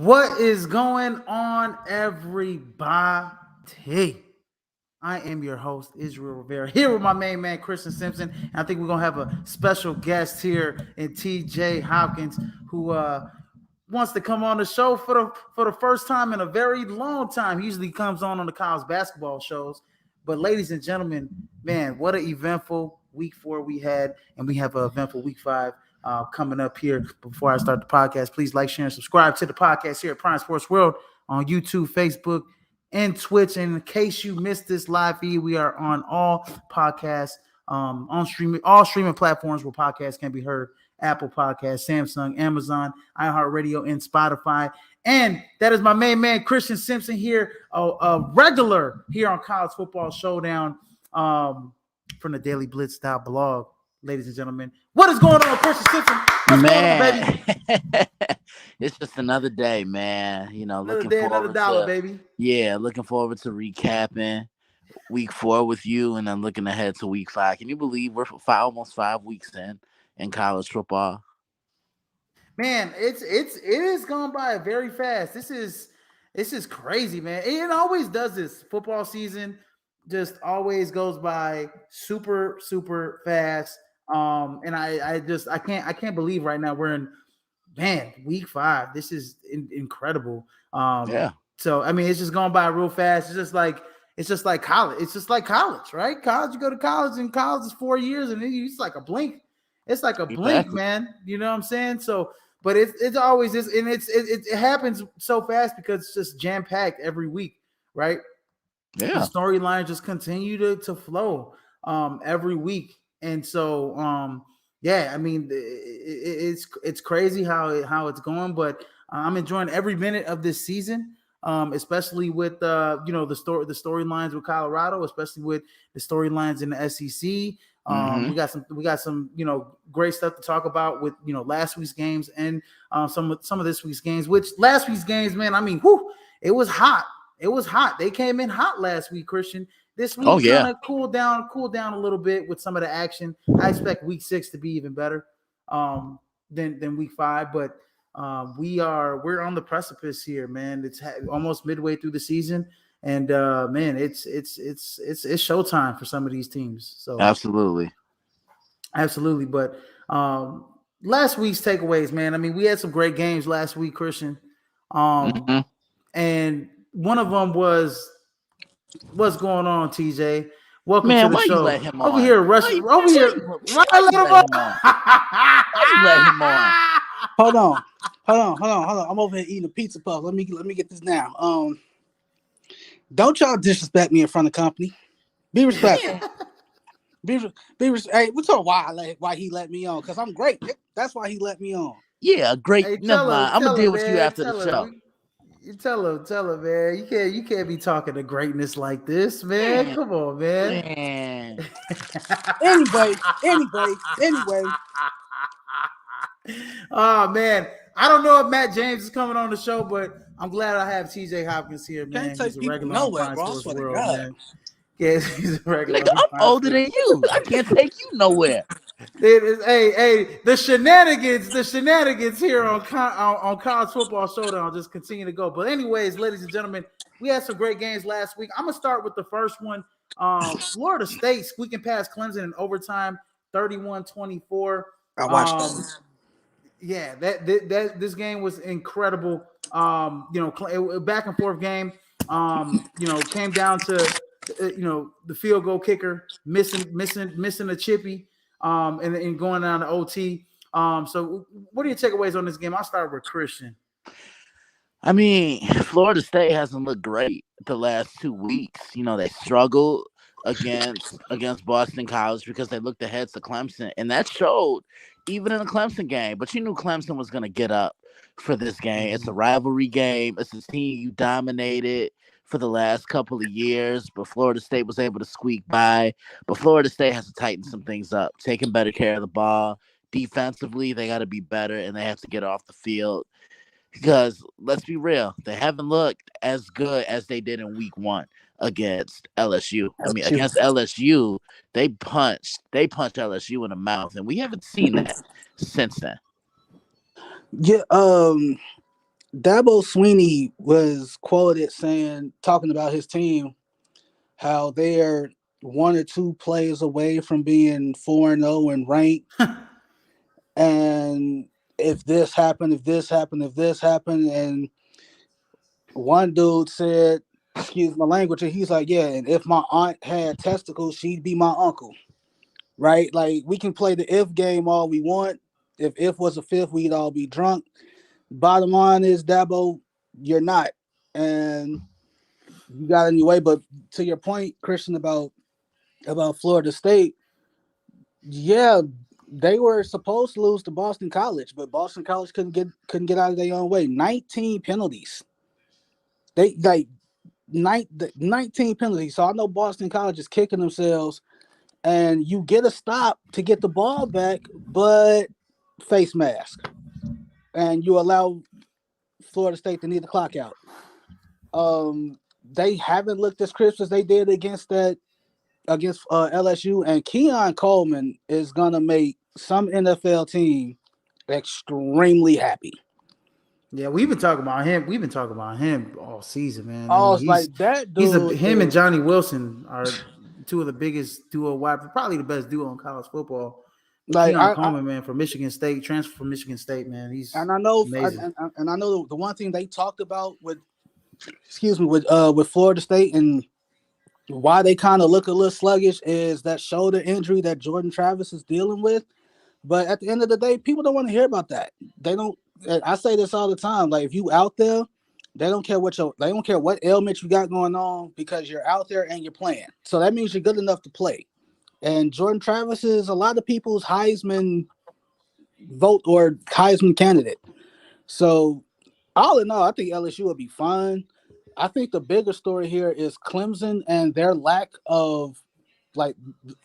What is going on, everybody? I am your host, Israel Rivera, here with my main man, Christian Simpson. And I think we're going to have a special guest here in TJ Hopkins, who wants to come on the show for the first time in a very long time. He usually comes on the college basketball shows. But ladies and gentlemen, man, what an eventful week 4 we had, and we have an eventful week 5 coming up here. Before I start the podcast, please like, share, and subscribe to the podcast here at Prime Sports World on YouTube, Facebook, and Twitch. And in case you missed this live feed, we are on all podcasts, on all streaming platforms where podcasts can be heard: Apple Podcasts, Samsung, Amazon, iHeartRadio, and Spotify. And that is my main man, Christian Simpson, here, a regular here on College Football Showdown, from the Daily Blitz style blog. Ladies and gentlemen, what is going on, Christian Simpson? What's going on, baby? It's just another day, man. You know, another day, another dollar, baby. Yeah, looking forward to recapping week 4 with you, and then looking ahead to week 5. Can you believe we're almost 5 weeks in college football? Man, it is gone by very fast. This is crazy, man. It always does this. Football season just always goes by super, super fast. And I can't believe right now we're in week 5. This is incredible. Yeah. So I mean, it's just going by real fast. It's just like college. It's just like college, right? College, you go to college, and college is 4 years, and it's like a blink. It's like a blink, man. You know what I'm saying? So, but it's always this, and it happens so fast because it's just jam packed every week, right? Yeah. The storylines just continue to flow every week, and so I mean, it's crazy how it's going, but I'm enjoying every minute of this season, especially with the storylines with Colorado, especially with the storylines in the SEC. We got some great stuff to talk about with last week's games and some of this week's games. Which last week's games, man, I mean, it was hot. It was hot. They came in hot last week, Christian. This week kind of cool down a little bit with some of the action. I expect week 6 to be even better than week 5, but we're on the precipice here, man. It's almost midway through the season, and man, it's showtime for some of these teams. So absolutely. But last week's takeaways, man. I mean, we had some great games last week, Christian. And one of them was, what's going on, TJ? Welcome to the show. You let him on? Over here, Rush. Over here. Why let him on? Hold on. I'm over here eating a pizza puff. Let me get this down. Don't y'all disrespect me in front of company. Be respectful. Hey, we talk why he let me on, because I'm great. That's why he let me on. Yeah, great. Hey, never mind. I'm gonna deal with you after the show. You tell him, man. You can't be talking to greatness like this, man. Come on, man. Anyway. Oh man, I don't know if Matt James is coming on the show, but I'm glad I have TJ Hopkins here, man. He's a regular on Sports World, man. Yeah, he's a regular. Nigga, I'm older than you. I can't take you nowhere. Hey, the shenanigans here on College Football Showdown just continue to go. But anyways, ladies and gentlemen, we had some great games last week. I'm gonna start with the first one. Florida State squeaking past Clemson in overtime, 31-24. I watched that. Yeah, that this game was incredible. Back and forth game. Came down to the field goal kicker missing a chippy. And going down to OT. So what are your takeaways on this game? I'll start with Christian. I mean, Florida State hasn't looked great the last 2 weeks. They struggled against Boston College because they looked ahead to Clemson, and that showed even in the Clemson game. But you knew Clemson was going to get up for this game. It's a rivalry game. It's a team you dominated for the last couple of years, but Florida State was able to squeak by. But Florida State has to tighten some things up, taking better care of the ball. Defensively, they got to be better, and they have to get off the field because, let's be real, they haven't looked as good as they did in week 1 against LSU. I mean, against LSU, they punched LSU in the mouth, and we haven't seen that since then. Yeah, Dabo Sweeney was quoted saying, talking about his team, how they're one or two plays away from being 4-0 and ranked. And if this happened, if this happened, if this happened, and one dude said, excuse my language, and he's like, yeah, and if my aunt had testicles, she'd be my uncle, right? Like, we can play the if game all we want. If was a fifth, we'd all be drunk. Bottom line is, Dabo, you're not. And you got in your way. But to your point, Christian, about Florida State, yeah, they were supposed to lose to Boston College, but Boston College couldn't get out of their own way. 19 penalties. They like 19 penalties. So I know Boston College is kicking themselves, and you get a stop to get the ball back, but face mask, and you allow Florida State to need the clock out. They haven't looked as crisp as they did against LSU, and Keon Coleman is gonna make some NFL team extremely happy. Yeah, we've been talking about him. We've been talking about him all season, man. I Oh, mean, it's like that he's a dude him and is Johnny Wilson are two of the biggest duo wide, probably the best duo in college football. But like Keon Coleman, man, from Michigan State, transfer from Michigan State, man, he's and I know amazing. and I know the one thing they talked about with Florida State and why they kind of look a little sluggish is that shoulder injury that Jordan Travis is dealing with. But at the end of the day, people don't want to hear about that. They don't. I say this all the time. Like, if you out there, they don't care what ailment you got going on because you're out there and you're playing. So that means you're good enough to play. And Jordan Travis is a lot of people's Heisman vote or Heisman candidate. So all in all, I think LSU will be fine. I think the bigger story here is Clemson and like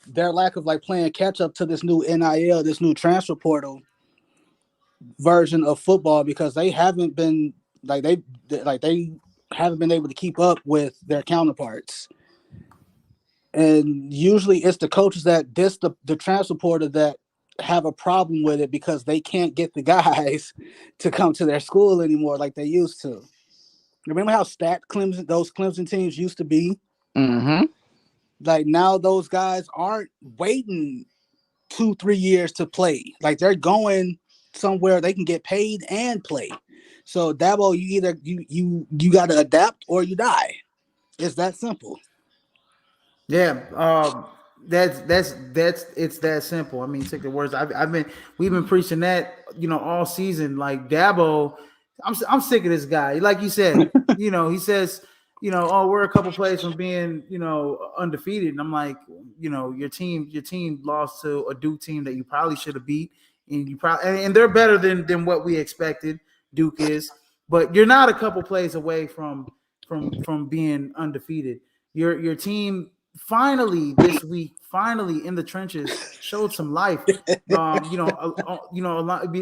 their lack of like playing catch up to this new NIL, this new transfer portal version of football because they haven't been they haven't been able to keep up with their counterparts. And usually it's the coaches that the transfer portal that have a problem with it because they can't get the guys to come to their school anymore like they used to. Remember how those Clemson teams used to be? Mm-hmm. Like, now those guys aren't waiting 2-3 years to play. Like, they're going somewhere they can get paid and play. So Dabo, you either you got to adapt or you die. It's that simple. Yeah, that's it's that simple. I mean, take the words. We've been preaching that all season. Like Dabo, I'm sick of this guy. Like you said, he says, oh, we're a couple plays from being undefeated, and I'm like, your team lost to a Duke team that you probably should have beat, and you probably and they're better than what we expected. Duke is, but you're not a couple plays away from being undefeated. Your team finally this week, finally in the trenches, showed some life. A lot.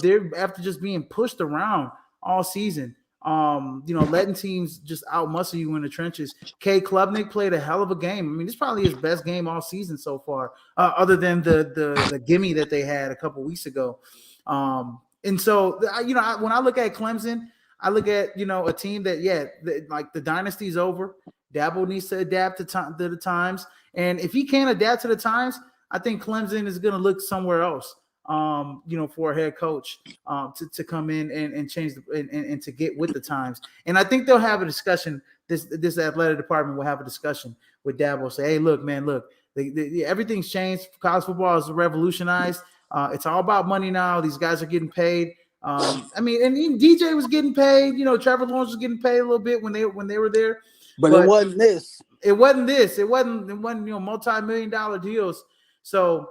They're after just being pushed around all season. Letting teams just outmuscle you in the trenches. Kay Klubnik played a hell of a game. I mean, it's probably his best game all season so far, other than the gimme that they had a couple weeks ago. And so, when I look at Clemson, I look at a team that like the dynasty's over. Dabo needs to adapt to the times, and if he can't adapt to the times, I think Clemson is going to look somewhere else. For a head coach to come in and change and to get with the times. And I think they'll have a discussion. This athletic department will have a discussion with Dabo. Say, hey, look, man, look, everything's changed. College football is revolutionized. It's all about money now. These guys are getting paid. And even DJ was getting paid. Trevor Lawrence was getting paid a little bit when they were there. But it wasn't this. It wasn't this. It wasn't multi-million-dollar deals. So,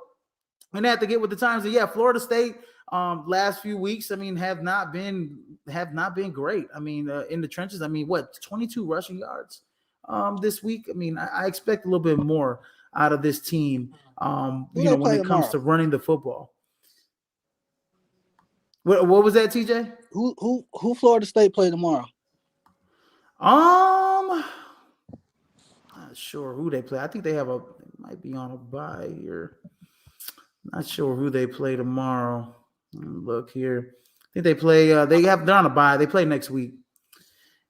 and they have to get with the times. And yeah, Florida State last few weeks, have not been great. In the trenches. 22 rushing yards this week. I expect a little bit more out of this team. When it comes to running the football. What was that, TJ? Who Florida State play tomorrow? Not sure who they play. I think they might be on a bye here. Not sure who they play tomorrow. Look here. think they play. They're on a bye. They play next week.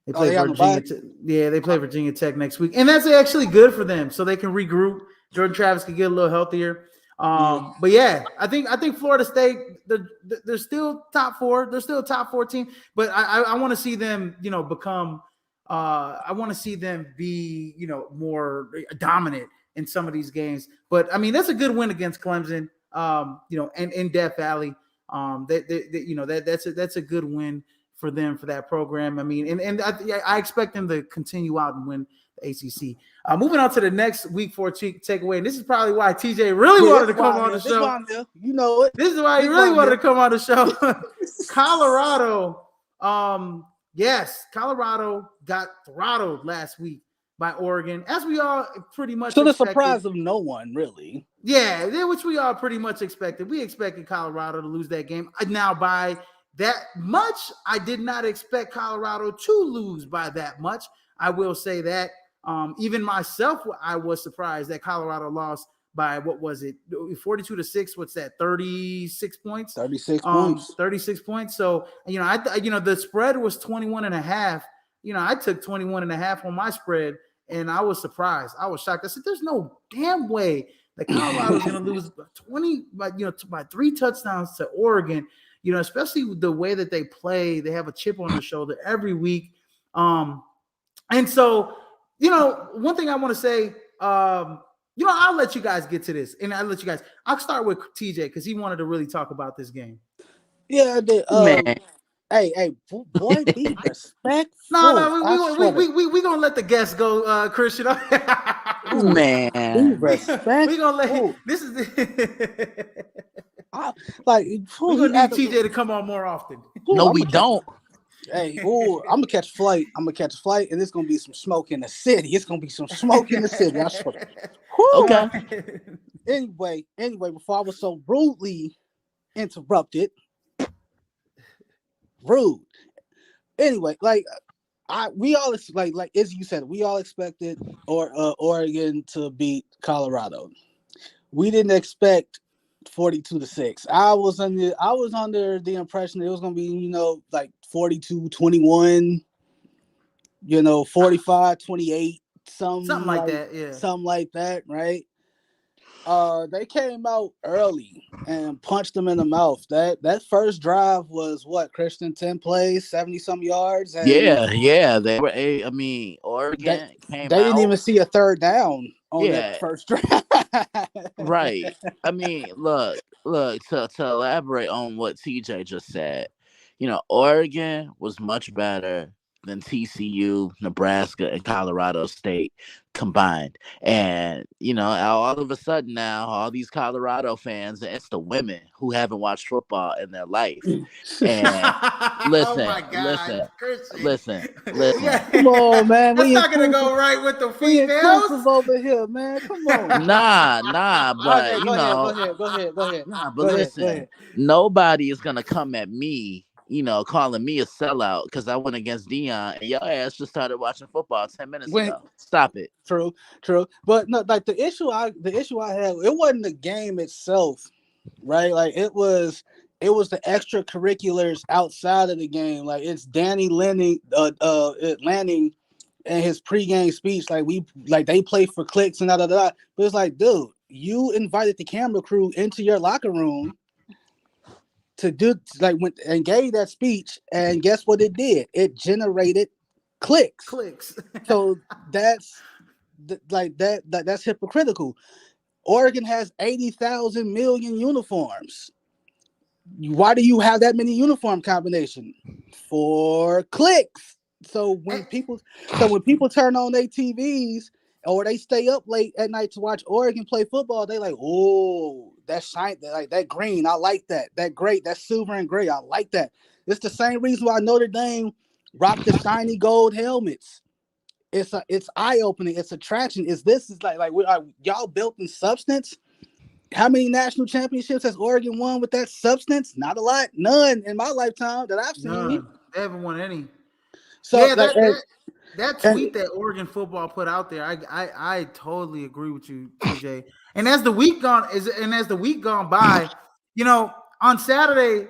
They Oh, play they on the bye? Yeah, they play Virginia Tech next week, and that's actually good for them, so they can regroup. Jordan Travis can get a little healthier. But yeah, I think Florida State they're still top four. They're still a top 4 team, but I want to see them become. I want to see them be more dominant in some of these games. But I mean that's a good win against Clemson. And in Death Valley. That's a good win for them for that program. I mean, and I expect them to continue out and win the ACC. Moving on to the next week 4 takeaway, and this is probably why TJ really wanted to come on the show. You know it. This is why he really wanted to come on the show. Colorado, yes, Colorado got throttled last week by Oregon, as we all pretty much to the expected. surprise of no one, really. Yeah, which we all pretty much expected. We expected Colorado to lose that game. Now, by that much, I did not expect Colorado to lose by that much. I will say that. Even myself, I was surprised that Colorado lost by, what was it, 42-6? What's that, 36 points? 36 points. 36 points. So, the spread was 21.5. I took 21.5 on my spread, and I was surprised. I was shocked. I said, there's no damn way that Colorado is going to lose by 3 touchdowns to Oregon, especially with the way that they play. They have a chip on their shoulder every week. And so, one thing I want to say, I'll let you guys get to this, and I'll start with TJ because he wanted to really talk about this game. Yeah, I did. Man. Hey, boy, be respectful. No, we gonna let the guests go, Christian. Man, be respectful. We gonna let this is we're gonna need TJ to come on more often. No, we don't. Hey, I'm gonna catch a flight. And it's gonna be some smoke in the city. It's gonna be some smoke in the city. I swear. Okay. Anyway, before I was so rudely interrupted. Rude. Anyway, we all as you said, we all expected Oregon to beat Colorado. We didn't expect 42-6. I was under the impression it was gonna be 42-21, 45-28, something like that. Yeah, something like that, right? They came out early and punched them in the mouth. That first drive was what, Christian, 10 plays, 70-some yards. And yeah, they were. Oregon came out. They didn't even see a third down on that first drive. Right. I mean, look. To elaborate on what TJ just said, Oregon was much better than TCU, Nebraska, and Colorado State combined. And, all of a sudden now, all these Colorado fans, it's the women who haven't watched football in their life. And listen. Come on, man. That's not going to go right with the females over here, man. Come on. Nah, but, okay, go ahead. Nah, but listen, nobody is going to come at me calling me a sellout because I went against Dion and your ass just started watching football 10 minutes ago. Stop it. True. But no, the issue I had, it wasn't the game itself, right? It was the extracurriculars outside of the game. It's Danny Lanning and his pregame speech. They play for clicks and da. But it's dude, you invited the camera crew into your locker room to do and gave that speech, and guess what it did? It generated clicks. So that's that's hypocritical. Oregon has 80,000 million uniforms. Why do you have that many uniform combination? For clicks. So when people turn on their TVs or they stay up late at night to watch Oregon play football, they oh, that shine, that green, I like that. That great, that silver and gray, I like that. It's the same reason why Notre Dame rocked the shiny gold helmets. It's eye-opening. It's attraction. Y'all built in substance? How many national championships has Oregon won with that substance? Not a lot. None in my lifetime that I've seen. None. They haven't won any. So yeah, that tweet that Oregon football put out there, I totally agree with you, TJ. And as the week gone by, on Saturday,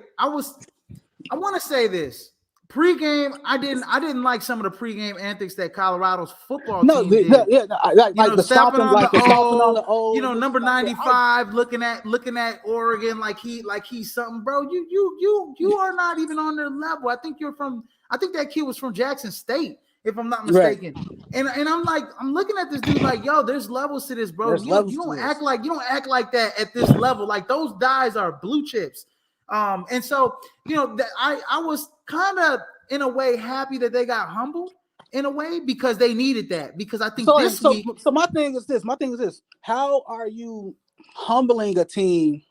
I want to say this. Pre-game, I didn't like some of the pre-game antics that Colorado's football No, team did. like the Stepping stomping, on like the the stomping on the O, old, number 95, looking at Oregon like he's something, bro. You are not even on their level. I think that kid was from Jackson State, if I'm not right. mistaken. And I'm looking at this dude like, yo, there's levels to this, bro. There's You levels don't to act this. like that at this level. Like those guys are blue chips. And so I was kind of in a way happy that they got humbled in a way because they needed that. Because I think this week. So my thing is this. How are you humbling a team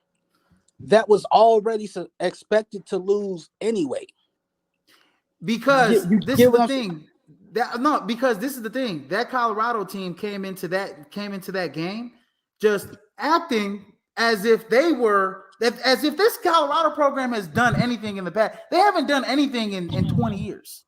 that was already expected to lose anyway? Because You this get is what the I'm saying? thing. Because this is the thing. That Colorado team came into that game just acting as if as if this Colorado program has done anything in the past. They haven't done anything in 20 years.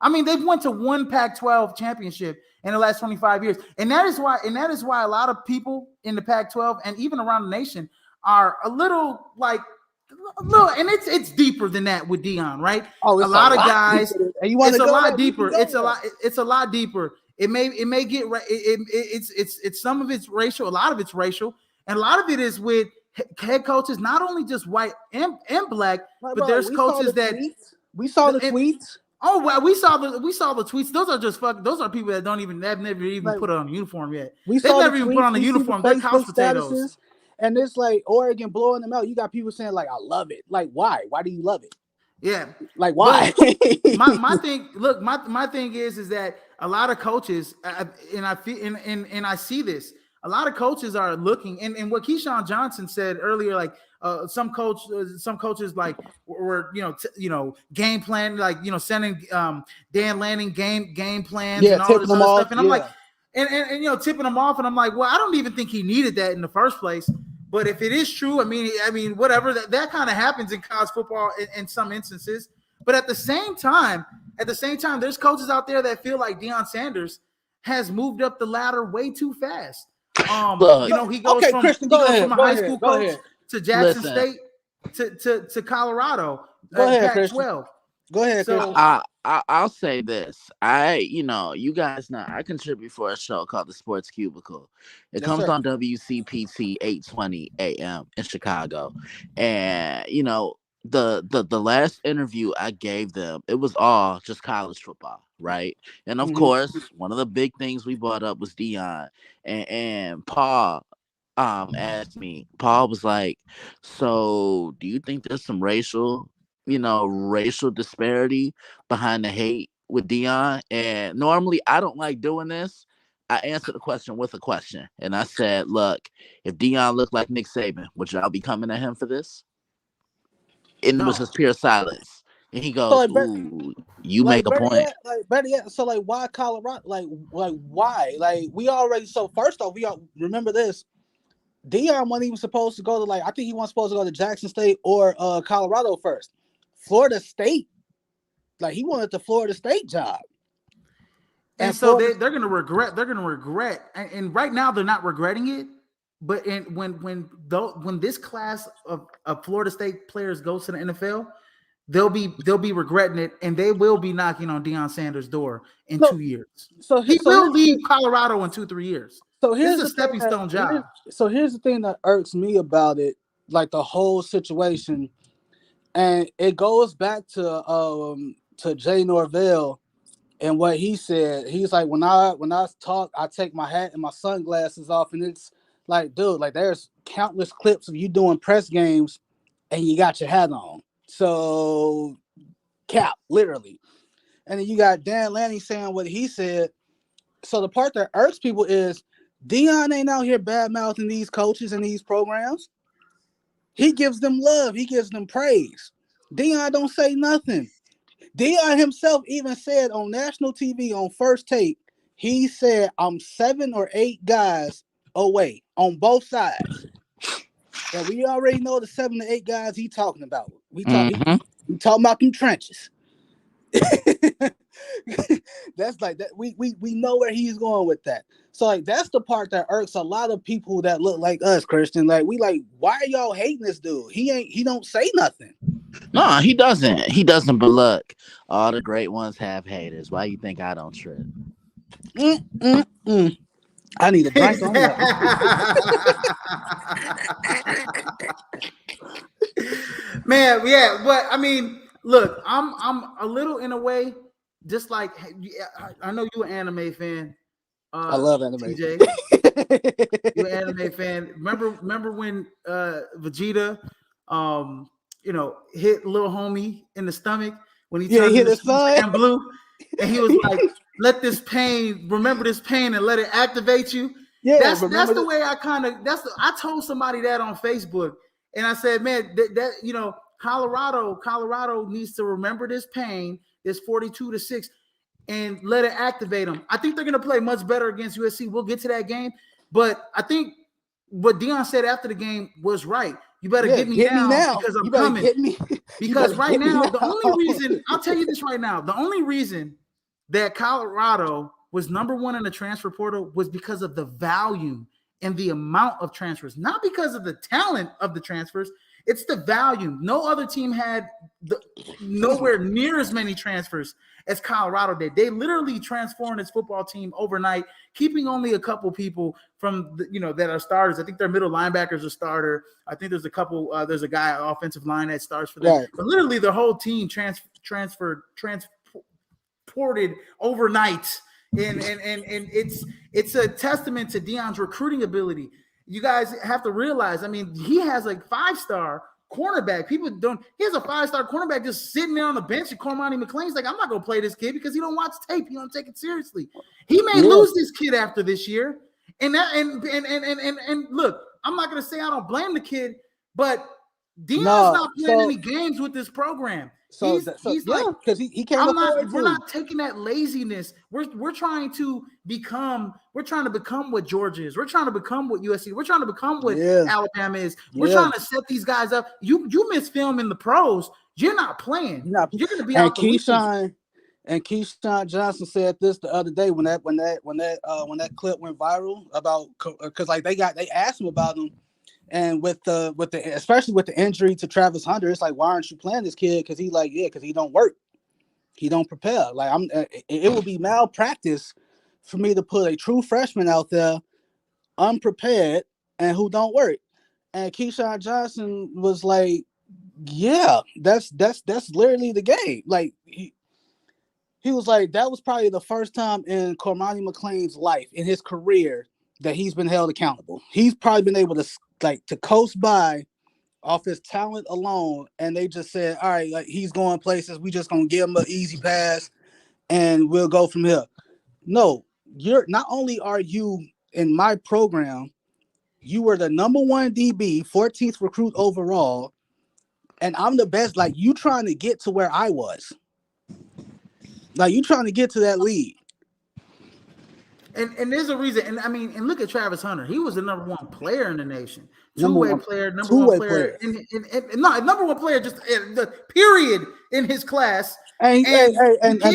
I mean, they've went to one Pac-12 championship in the last 25 years. And that is why a lot of people in the Pac-12 and even around the nation are a little, and it's deeper than that with Dion, right? Oh, A it's a lot of lot guys, deeper. And you want it's to a go lot there? We can deeper. go there. It's a lot deeper. It may get it's some of it's racial, a lot of it's racial, and a lot of it is with head coaches, not only just white and black, Like, but bro, there's coaches that we saw the tweets. oh well, we saw the tweets. Those are just those are people that have never even Like, put on a uniform yet. we They've saw the never even put tweets. on a We see the uniform. They're couch Facebook potatoes. statuses, and it's like Oregon blowing them out. You got people saying like, "I love it." Like, why? Why do you love it? Yeah. Like, why? my thing, look, my thing is that a lot of coaches, and I feel, and I see this, a lot of coaches are looking, and what Keyshawn Johnson said earlier, like some coaches like were game plan, like sending Dan Lanning game plans Yeah, and all this tipping them other off. stuff, and I'm like, Yeah. and tipping them off, and I'm like, well, I don't even think he needed that in the first place. But if it is true, I mean, whatever, that kind of happens in college football in some instances. But at the same time, there's coaches out there that feel like Deion Sanders has moved up the ladder way too fast. Look, He goes Okay, from Christian, a high ahead. school Go coach ahead. to Jackson listen, State to Colorado Go at ahead, Christian. Pac-12. Go ahead, So Christian. I'll say this. You guys know I contribute for a show called The Sports Cubicle. It Yes, comes sir. on WCPT 820 AM in Chicago. And the last interview I gave them, it was all just college football, right? And of course, one of the big things we brought up was Dion. And Paul asked me, Paul was like, so do you think there's some racial disparity behind the hate with Dion? And normally I don't like doing this. I answered the question with a question. And I said, look, if Dion looked like Nick Saban, would y'all be coming at him for this? And it was no. just pure silence. And he So goes, ooh, you make a point. better yet. So like, why Colorado? Like why? Like we already. So first off, we all remember this. Dion wasn't even supposed to go to I think he wasn't supposed to go to Jackson State or Colorado first. Florida State, he wanted the Florida State job. And so they're gonna regret. They're gonna regret. And right now they're not regretting it. But when this class of Florida State players goes to the NFL, they'll be regretting it, and they will be knocking on Deion Sanders' door in 2 years. So he will leave Colorado in 2-3 years. So here's this is a stepping stone job. So here's the thing that irks me about it, like the whole situation, and it goes back to Jay Norvell and what he said. He's like, when I talk, I take my hat and my sunglasses off, and it's like, dude, there's countless clips of you doing press games, and you got your hat on. So cap, literally. And then you got Dan Lanning saying what he said. So the part that irks people is Dion ain't out here bad-mouthing these coaches and these programs. He gives them love. He gives them praise. Dion don't say nothing. Dion himself even said on national TV on First Take, he said, I'm 7 or 8 guys away on both sides. And we already know the 7 to 8 guys he talking about. We talking about them trenches. That's like that. We know where he's going with that. So that's the part that irks a lot of people that look like us, Christian. Why are y'all hating this dude? He don't say nothing. No, he doesn't. He doesn't. But look, all the great ones have haters. Why you think I don't trip? Mm, mm, mm. I need a drink on that. Man, yeah, but I mean, look, I'm a little in a way, just like I know you an anime fan, I love anime. TJ. You an anime fan. Remember when Vegeta hit little homie in the stomach when he Yeah, he turned hit into his Super son. Saiyan Blue, and he was like, "Let this pain, remember this pain, and let it activate you." Yeah, That's remember the that? way I told somebody that on Facebook, and I said, "Man, that Colorado needs to remember this pain, this 42-6, and let it activate them." I think they're going to play much better against USC. We'll get to that game, but I think what Dion said after the game was right. You better Yeah, get me get me now now. because I'm You better coming. get me. You Because better right get me now, now. the only reason, I'll tell you this right now, the only reason that Colorado was number one in the transfer portal was because of the value and the amount of transfers, not because of the talent of the transfers. It's the value. No other team had nowhere near as many transfers as Colorado did. They literally transformed its football team overnight, keeping only a couple people from that are starters. I think their middle linebackers are starter. I think there's a couple. There's a guy offensive line that starts for them. Right. But literally, their whole team transported overnight, and it's a testament to Deion's recruiting ability. You guys have to realize. I mean, he has like 5-star cornerback. People don't. He has a 5-star cornerback just sitting there on the bench, and Cormani McLean's like, I'm not gonna play this kid because he don't watch tape. He don't take it seriously. He may Yeah. lose this kid after this year. And look, I'm not gonna say I don't blame the kid, but Deion's not playing any games with this program. He's like, because he can't afford to. We're not taking that laziness. We're trying to become what Georgia is. We're trying to become what USC. We're trying to become what Alabama is. We're trying to set these guys up. You miss film in the pros. You're not playing. You're going to be out the Keyshawn and Keyshawn Johnson said this the other day when that clip went viral about, because like they asked him about him. And with the especially with the injury to Travis Hunter, it's like, why aren't you playing this kid? Because because he don't work, he don't prepare. Like it would be malpractice for me to put a true freshman out there unprepared and who don't work. And Keyshawn Johnson was like, yeah, that's literally the game. Like he was like, that was probably the first time in Cormani McLean's life, in his career, that he's been held accountable. He's probably been able to coast by off his talent alone, and they just said, all right, like, he's going places, we just gonna give him an easy pass and we'll go from here. No, you're not only are you in my program, you were the number one DB, 14th recruit overall, and I'm the best. Like, you trying to get to where I was. Like, you trying to get to that league. And there's a reason. And I mean, and look at Travis Hunter. He was the number one player in the nation. Two-way player, number one player. Number one player, just the period in his class. And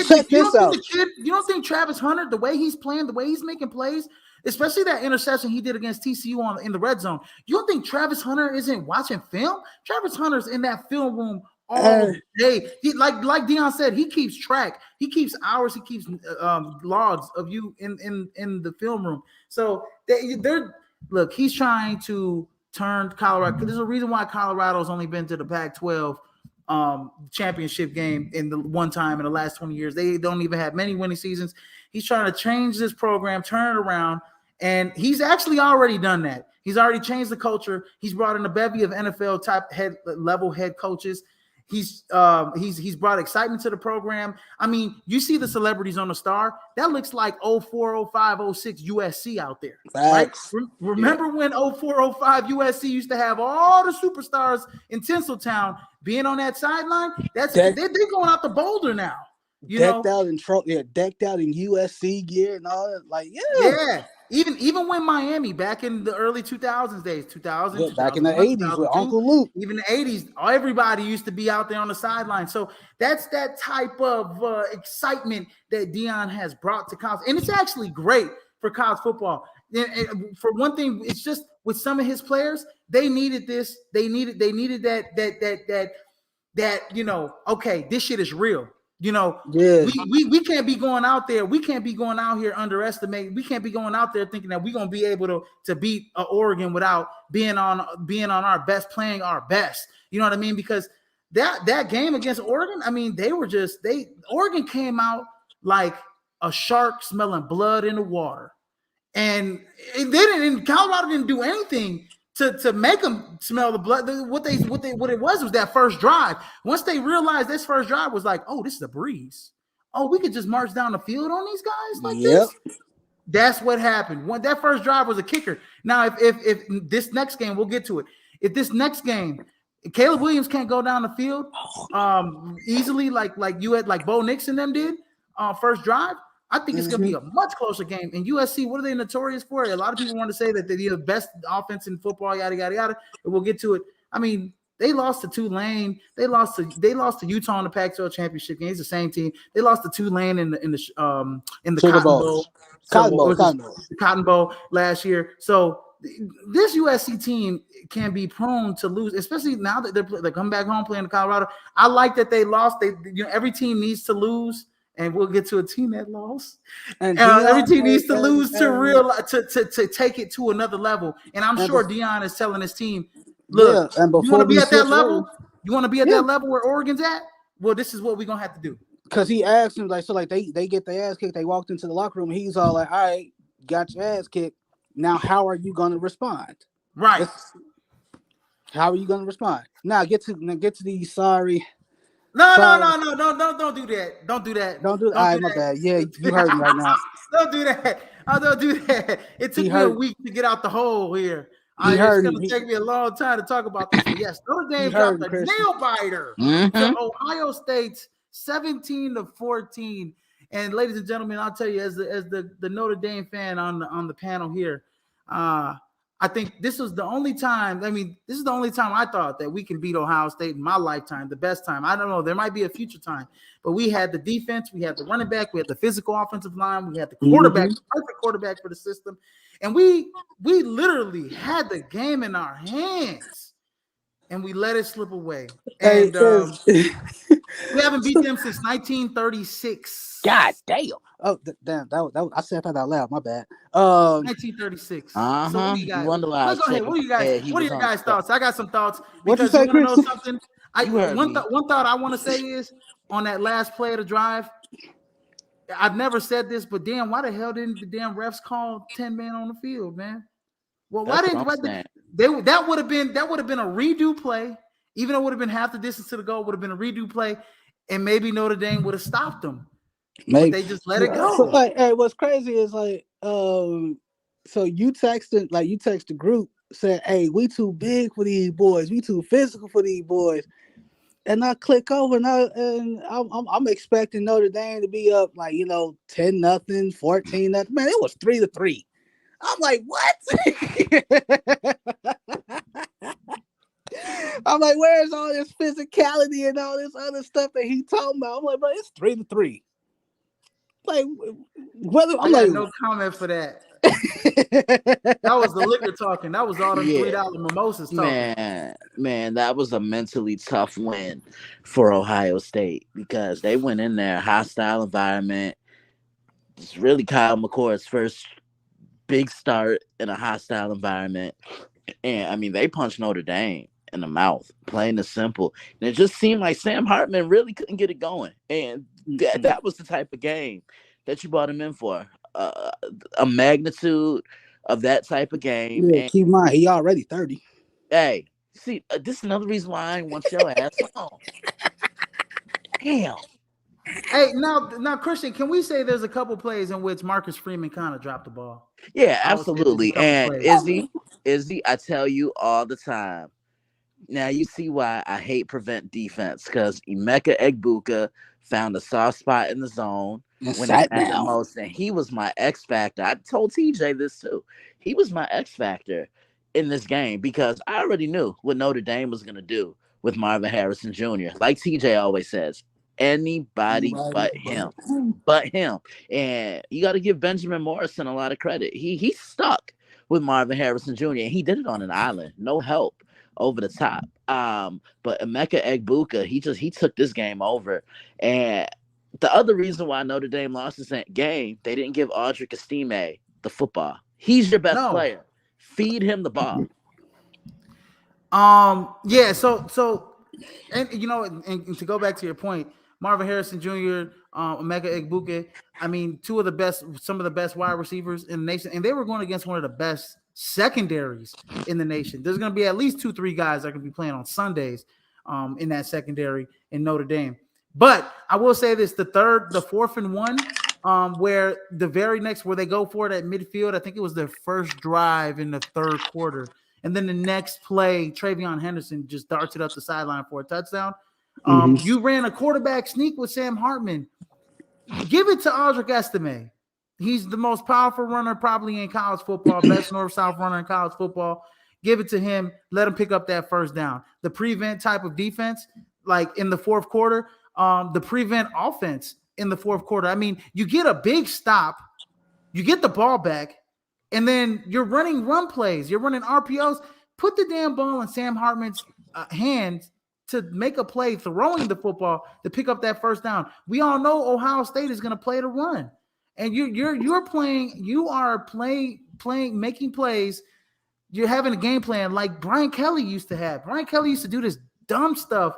check this out. You don't think Travis Hunter, the way he's playing, the way he's making plays, especially that interception he did against TCU in the red zone, you don't think Travis Hunter isn't watching film? Travis Hunter's in that film room all day. He, like Deion said, he keeps track. He keeps hours. He keeps logs of you in the film room. So look, he's trying to turn Colorado. There's a reason why Colorado's only been to the Pac-12 championship game in the one time in the last 20 years. They don't even have many winning seasons. He's trying to change this program, turn it around, and he's actually already done that. He's already changed the culture. He's brought in a bevy of NFL type head coaches. He's brought excitement to the program. I mean, you see the celebrities on the Star. That looks like 04, 05, 06 USC out there. Facts. Right? Remember when 04, 05 USC used to have all the superstars in Tinseltown being on that sideline? They're going out to Boulder now. Decked out in USC gear and all that. Like, yeah. Even when Miami back in the early 2000s days, 2000, back in the 80s with Uncle Luke, even the 80s, everybody used to be out there on the sideline. So that's that type of excitement that Deion has brought to college, and it's actually great for college football. And for one thing, it's just with some of his players, they needed this. They needed that that, okay, this shit is real. Yeah. We can't be going out there. We can't be going out here underestimating. We can't be going out there thinking that we're gonna be able to beat Oregon without being on our best, playing our best. You know what I mean? Because that game against Oregon, I mean, Oregon came out like a shark smelling blood in the water, and Colorado didn't do anything to make them smell the blood. What it was that first drive. Once they realized this first drive was like, oh, this is a breeze. Oh, we could just march down the field on these guys like this. That's what happened. When that first drive was a kicker. Now, if this next game, we'll get to it. If this next game, Caleb Williams can't go down the field easily like you had, like Bo Nix and them did first drive, I think it's going to be a much closer game. And USC, what are they notorious for? A lot of people want to say that they're the best offense in football, yada yada yada. And we'll get to it. I mean, they lost to Tulane. They lost to Utah in the Pac-12 championship game. It's the same team. They lost to Tulane in the Cotton Bowl last year. So this USC team can be prone to lose, especially now that they're coming back home playing in Colorado. I like that they lost. Every team needs to lose. And we'll get to a team that lost. And every team needs to lose to take it to another level. And I'm sure Deion is telling his team, look, you want to be at that level? You want to be at that level where Oregon's at? Well, this is what we're going to have to do. Because he asked him, they get their ass kicked. They walked into the locker room. He's all like, all right, got your ass kicked. Now, how are you going to respond? Right. How are you going to respond? Now, get to these sorry. No, don't do that. Don't do that. All right, my bad. Yeah, you heard me right now. Don't do that. Don't do that. It took me a week to get out the hole here. It's going to take me a long time to talk about this. But yes, Notre Dame dropped a nail biter to Ohio State's 17-14. And ladies and gentlemen, I'll tell you, as the Notre Dame fan on the panel here, I think this was the only time. I mean, this is the only time I thought that we can beat Ohio State in my lifetime, the best time. I don't know. There might be a future time. But we had the defense. We had the running back. We had the physical offensive line. We had the quarterback, perfect quarterback for the system. And we literally had the game in our hands. And we let it slip away. And we haven't beat them since 1936. God damn. Oh, damn. That I said that out loud. My bad. 1936. So what do you guys? Let's go ahead. What are your guys' thoughts? I got some thoughts. Because you want to know something? One thought I want to say is on that last play of the drive. I've never said this, but damn, why the hell didn't the damn refs call 10 men on the field, man? Well, that would have been a redo play, even though it would have been half the distance to the goal, would have been a redo play, and maybe Notre Dame would have stopped them. Maybe but they just let it go. So, hey, what's crazy is so you text the group, said, "Hey, we too big for these boys, we too physical for these boys," and I click over and I'm expecting Notre Dame to be up 10-0, 14-0. Man, it was 3-3. I'm like, what? I'm like, where's all this physicality and all this other stuff that he talking about? I'm like, bro, it's 3-3. Like, whether I got no comment for that. That was the liquor talking. That was all the $3 mimosas talking. Man, that was a mentally tough win for Ohio State because they went in there, hostile environment. It's really Kyle McCord's first big start in a hostile environment. And I mean, they punched Notre Dame in the mouth, plain and simple. And it just seemed like Sam Hartman really couldn't get it going. And that was the type of game that you brought him in for. A magnitude of that type of game. Yeah, keep in mind, he already 30. Hey, see, this is another reason why I ain't want your ass on. Damn. Hey, now, Christian, can we say there's a couple plays in which Marcus Freeman kind of dropped the ball? Yeah, absolutely. And Izzy, I tell you all the time. Now you see why I hate prevent defense, because Emeka Egbuka found a soft spot in the zone when he had the most, and he was my X factor. I told TJ this too. He was my X factor in this game because I already knew what Notre Dame was going to do with Marvin Harrison Jr. Like TJ always says, anybody but him. And you got to give Benjamin Morrison a lot of credit. He stuck with Marvin Harrison Jr. and he did it on an island, no help over the top. But Emeka Egbuka, he took this game over. And the other reason why Notre Dame lost this game, they didn't give Audric Estime the football. He's your best No. player. Feed him the ball. Yeah. So, and and to go back to your point, Marvin Harrison Jr., Emeka Egbuka. I mean, some of the best wide receivers in the nation, and they were going against one of the best secondaries in the nation. There's going to be at least 2-3 guys that are going to be playing on Sundays, in that secondary in Notre Dame. But I will say this: the 4th and 1. Where the very next where they go for it at midfield, I think it was their first drive in the 3rd quarter. And then the next play, Travion Henderson just darts it up the sideline for a touchdown. You ran a quarterback sneak with Sam Hartman. Give it to Audric Estime. He's the most powerful runner probably in college football, best north-south runner in college football. Give it to him. Let him pick up that first down. The prevent type of defense, like in the 4th quarter, the prevent offense in the 4th quarter. I mean, you get a big stop, you get the ball back, and then you're running run plays. You're running RPOs. Put the damn ball in Sam Hartman's hands to make a play, throwing the football to pick up that first down. We all know Ohio State is going to play the run, and you're playing. You are playing, making plays. You're having a game plan like Brian Kelly used to have. Brian Kelly used to do this dumb stuff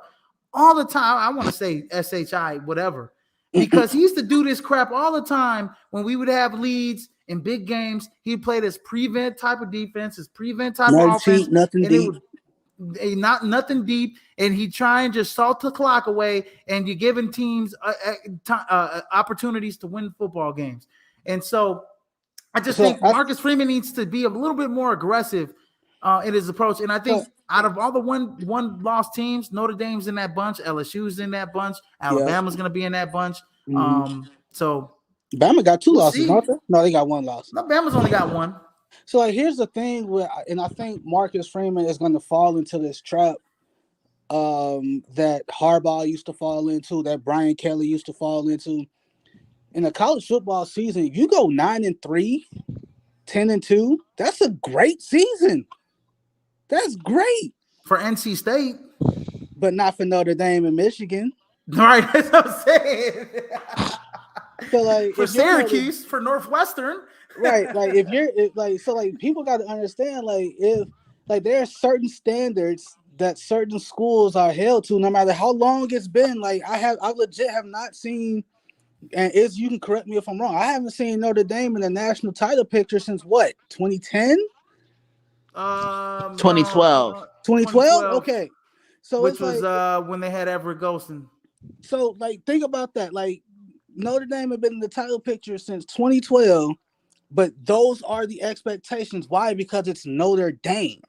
all the time. I want to say SHI, whatever, because he used to do this crap all the time when we would have leads in big games. He'd play this prevent type of defense, his prevent type of offense, nothing and deep. it would nothing deep, and he'd try and just salt the clock away, and you're giving teams opportunities to win football games. And so I just think Marcus Freeman needs to be a little bit more aggressive in his approach. And I think out of all the one lost teams, Notre Dame's in that bunch, LSU's in that bunch, Alabama's going to be in that bunch. So Bama got 2 losses, don't they? No, they got 1 loss. No, Bama's only got 1. So here's the thing and I think Marcus Freeman is going to fall into this trap that Harbaugh used to fall into, that Brian Kelly used to fall into. In a college football season, if you go 9-3, 10-2, that's a great season. That's great for NC State, but not for Notre Dame and Michigan. Right, that's what I'm saying. So like for Syracuse, for Northwestern, right? Like if you're people got to understand, like, if like there are certain standards that certain schools are held to, no matter how long it's been. Like I legit have not seen, and you can correct me if I'm wrong, I haven't seen Notre Dame in the national title picture since what, 2010? 2012. 2012? Okay. So which was when they had Everett Golson. So like think about that. Like Notre Dame have been in the title picture since 2012, but those are the expectations. Why? Because it's Notre Dame.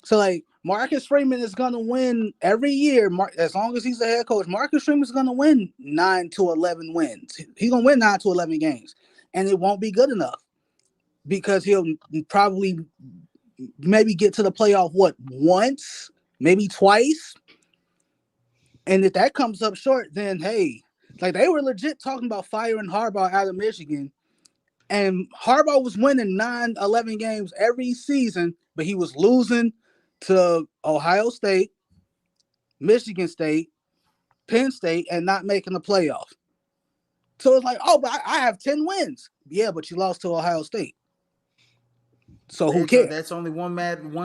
So like Marcus Freeman is gonna win every year, as long as he's the head coach. Marcus Freeman is gonna win 9 to 11 wins. He's gonna win 9 to 11 games, and it won't be good enough because he'll probably maybe get to the playoff once, maybe twice, and if that comes up short, then hey, like they were legit talking about firing Harbaugh out of Michigan, and Harbaugh was winning 9, 11 games every season, but he was losing to Ohio State, Michigan State, Penn State, and not making the playoff. So it's like, oh, but I have 10 wins. Yeah, but you lost to Ohio State. So who cares? That's only one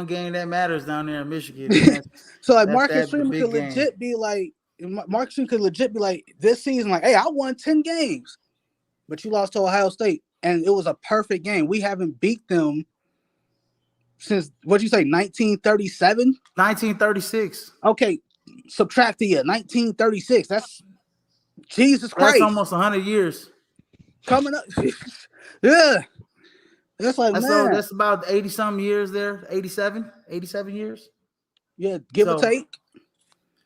game that matters down there in Michigan. So like Marcus Freeman could legit be like, Marcus Freeman could legit be like this season, like, hey, I won 10 games, but you lost to Ohio State, and it was a perfect game. We haven't beat them since, what'd you say, 1937? 1936. Okay, subtract the year, 1936. That's Jesus Christ. That's almost 100 years. Coming up. Yeah. That's like, man. That's about 80-something years there. 87 years. Yeah, give or take.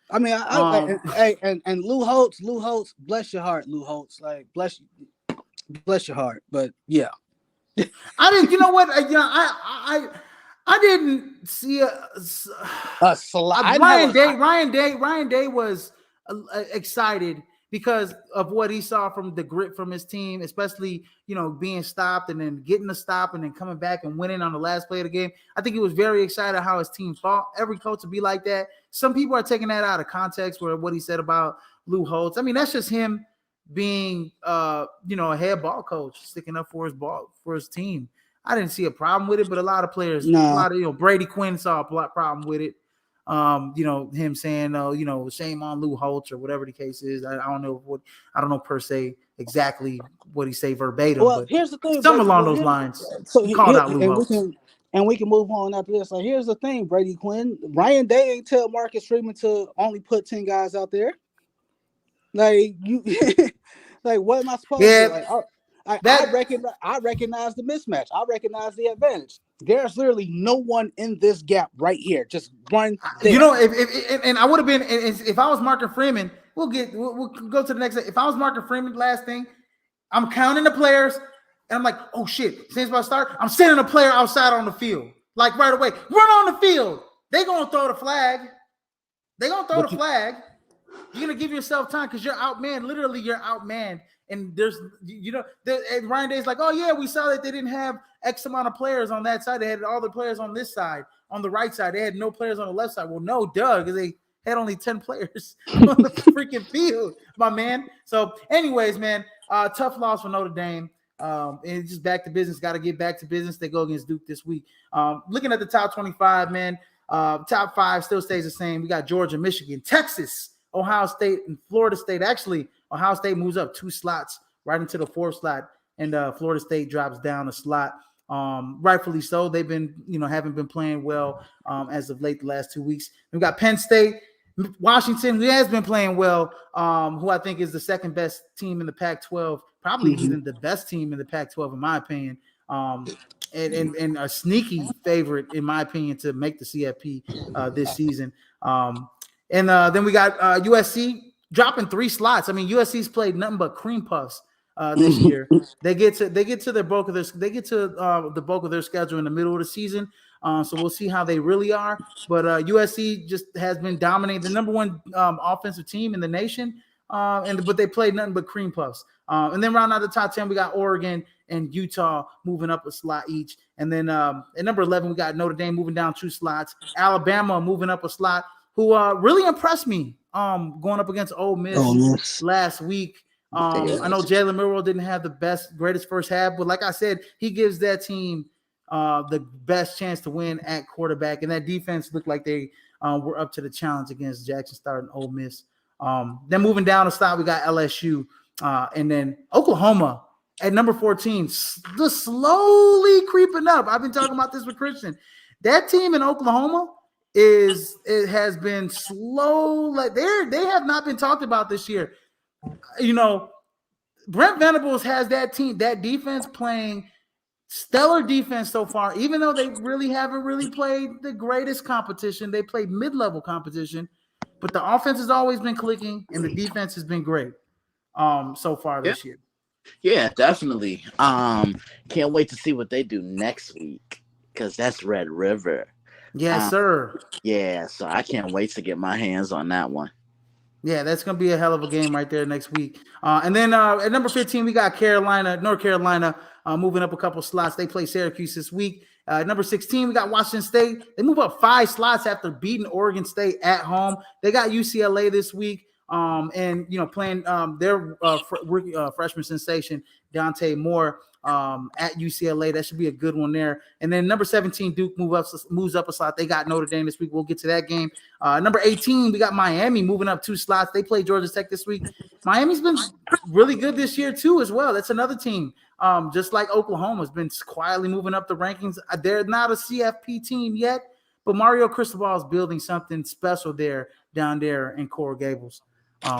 I mean, and Lou Holtz, bless your heart, Lou Holtz. Like, bless your heart. But yeah. I didn't, you know what? I didn't see a slide. Ryan Day was excited because of what he saw from the grit from his team, especially, being stopped and then getting the stop and then coming back and winning on the last play of the game. I think he was very excited how his team fought. Every coach would be like that. Some people are taking that out of context where what he said about Lou Holtz. I mean, that's just him being, a head ball coach, sticking up for his team. I didn't see a problem with it, but a lot of players, Brady Quinn saw a problem with it. Him saying, shame on Lou Holtz or whatever the case is. I don't know per se exactly what he say verbatim, Well, but here's the thing, something along those lines. So He called out Lou Holtz. We can move on after this. So here's the thing, Brady Quinn. Ryan Day ain't tell Marcus Freeman to only put 10 guys out there. Like you, like what am I supposed to do? Like, I recognize the mismatch. I recognize the advantage. There's literally no one in this gap right here. Just one there. And I would have been if I was Marcus Freeman. We'll go to the next. If I was Marcus Freeman, last thing, I'm counting the players, and I'm like, oh shit, since I start, I'm sending a player outside on the field, like right away. Run on the field. They're gonna throw the flag. You're gonna give yourself time because you're outmanned. Literally, you're outmanned. And there's, and Ryan Day's like, oh yeah, we saw that they didn't have X amount of players on that side. They had all the players on this side, on the right side. They had no players on the left side. Well, no, because they had only 10 players on the freaking field, my man. So, anyways, man, tough loss for Notre Dame. And just back to business. Got to get back to business. They go against Duke this week. Looking at the top 25, man. Top 5 still stays the same. We got Georgia, Michigan, Texas, Ohio State, and Florida State. Actually, Ohio State moves up 2 slots right into the 4th slot, and Florida State drops down a slot. Rightfully so. They've been, haven't been playing well as of late the last 2 weeks. We've got Penn State, Washington, who has been playing well, who I think is the second best team in the Pac-12, probably even the best team in the Pac-12 in my opinion. And a sneaky favorite, in my opinion, to make the CFP this season. And then we got USC dropping 3 slots. I mean, USC's played nothing but cream puffs this year. They get to the bulk of their schedule in the middle of the season. So we'll see how they really are. But USC just has been dominating, the number 1 offensive team in the nation. But they played nothing but cream puffs. And then round out the top 10, we got Oregon and Utah moving up a slot each. And then at number 11, we got Notre Dame moving down 2 slots. Alabama moving up a slot, who really impressed me going up against Ole Miss last week. I know Jalen Milroe didn't have the greatest first half, but like I said, he gives that team the best chance to win at quarterback. And that defense looked like they were up to the challenge against Jackson State and Ole Miss. Then moving down the slot, we got LSU. And then Oklahoma at number 14, just slowly creeping up. I've been talking about this with Christian. That team in Oklahoma has been slow. Like they have not been talked about this year. Brent Venables has that defense playing stellar defense so far, even though they really haven't played the greatest competition. They played mid-level competition, but the offense has always been clicking and the defense has been great so far this year. Yeah, definitely. Can't wait to see what they do next week because that's Red River. Yes, sir. Yeah, so I can't wait to get my hands on that one. Yeah, that's going to be a hell of a game right there next week. And then at number 15, we got North Carolina moving up a couple slots. They play Syracuse this week. Number 16, we got Washington State. They move up 5 slots after beating Oregon State at home. They got UCLA this week. And playing their freshman sensation Dante Moore at UCLA. That should be a good one there. And then number 17, Duke moves up a slot. They got Notre Dame this week. We'll get to that game. Number 18, we got Miami moving up 2 slots. They play Georgia Tech this week. Miami's been really good this year too as well. That's another team. Just like Oklahoma's been quietly moving up the rankings. They're not a CFP team yet, but Mario Cristobal is building something special down there in Coral Gables.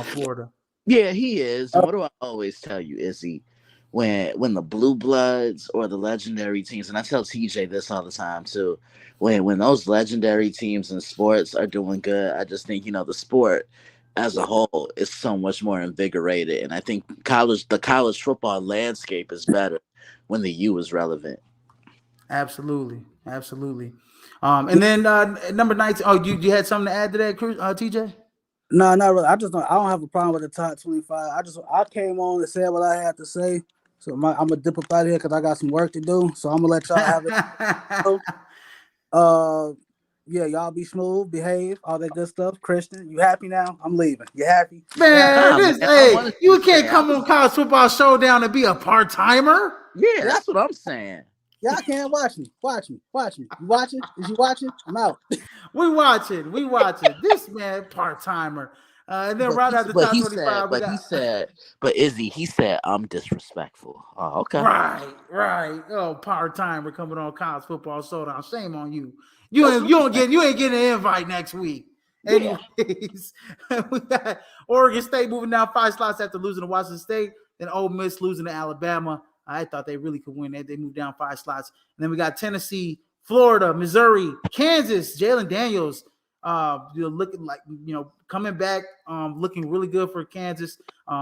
Florida. Yeah, he is. And what do I always tell you, Izzy? When the Blue Bloods or the legendary teams, and I tell TJ this all the time too, when those legendary teams in sports are doing good, I just think the sport as a whole is so much more invigorated, and I think the college football landscape is better when the U is relevant. Absolutely. And then number 19. Oh, you had something to add to that, TJ? No, not really. I just don't. I don't have a problem with the top 25. I came on and said what I had to say. So I'm gonna dip up out of here because I got some work to do. So I'm gonna let y'all have it. Uh, yeah, y'all be smooth, behave, all that good stuff. Christian, you happy now? I'm leaving. You happy? You happy? Man, Nah, man, this I hey, wanted you you to can't stay. I come was, on college football showdown and be a part timer. yeah, Yeah, that's what I'm saying. y'all can't watch me. Watch me. Watch me. You watching? Is you watching? I'm out. We watching. This man part timer. And then But right he, after the but top he said, 25, we but he got said, but Izzy, he said I'm disrespectful. Oh, okay. right. Oh, part timer coming on college football showdown. Shame on you. That's what I'm saying. You ain't getting an invite next week. Yeah. Anyways, we got Oregon State moving down 5 slots after losing to Washington State. Then Ole Miss losing to Alabama. I thought they really could win. They moved down 5 slots. And then we got Tennessee, Florida, Missouri, Kansas. Jalen Daniels, looking like coming back, looking really good for Kansas.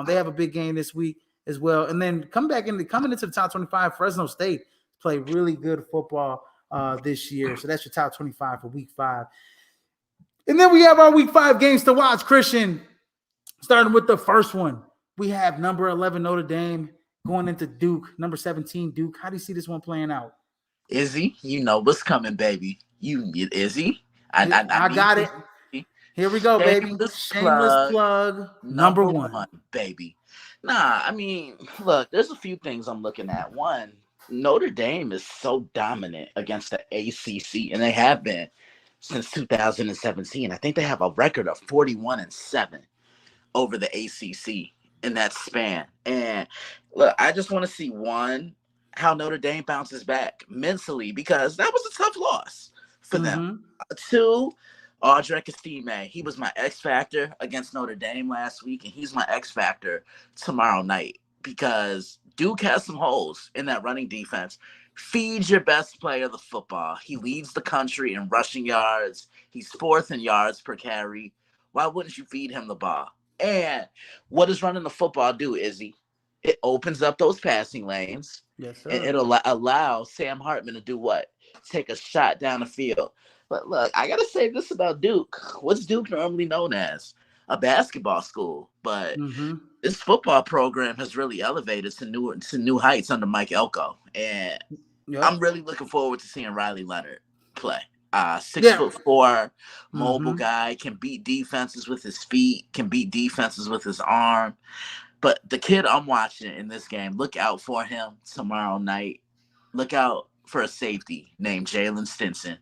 They have a big game this week as well. And then coming into the top 25, Fresno State played really good football this year. So that's your top 25 for week 5. And then we have our week 5 games to watch, Christian. Starting with the first one, we have number 11 Notre Dame going into Duke, number 17 Duke. How do you see this one playing out? Izzy, you know what's coming, baby. Izzy. I I need got to it. Here we go, baby. shameless Shameless plug plug number number 1. one, baby. Nah, I mean, look, there's a few things I'm looking at. One, Notre Dame is so dominant against the ACC, and they have been since 2017. I think they have a record of 41-7 over the ACC in that span. And look, I just want to see one, how Notre Dame bounces back mentally because that was a tough loss for them. Mm-hmm. Two, Audric Estime. He was my X factor against Notre Dame last week, and he's my X factor tomorrow night because Duke has some holes in that running defense. Feed your best player the football. He leads the country in rushing yards. He's 4th in yards per carry. Why wouldn't you feed him the ball? And what does running the football do, Izzy? It opens up those passing lanes, Yes, and sir. it'll allow Sam Hartman to do what? Take a shot down the field. But look, I gotta say this about Duke. What's Duke normally known as? A basketball school, but Mm-hmm. this football program has really elevated to new heights under Mike Elko, and I'm Yep. really looking forward to seeing Riley Leonard play. Six Yeah. foot four, mobile Mm-hmm. guy, can beat defenses with his feet, can beat defenses with his arm. But the kid I'm watching in this game, look out for him tomorrow night. Look out for a safety named Jalen Stinson.